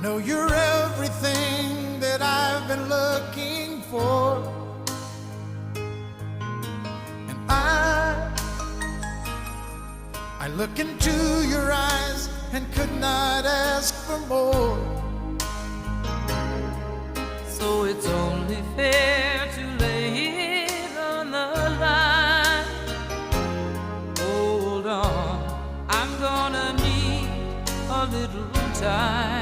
know you're everything that I've been looking for, and I look into your eyes and could not ask for more. So it's only fair to lay it on the line. Hold on, I'm gonna need a little time.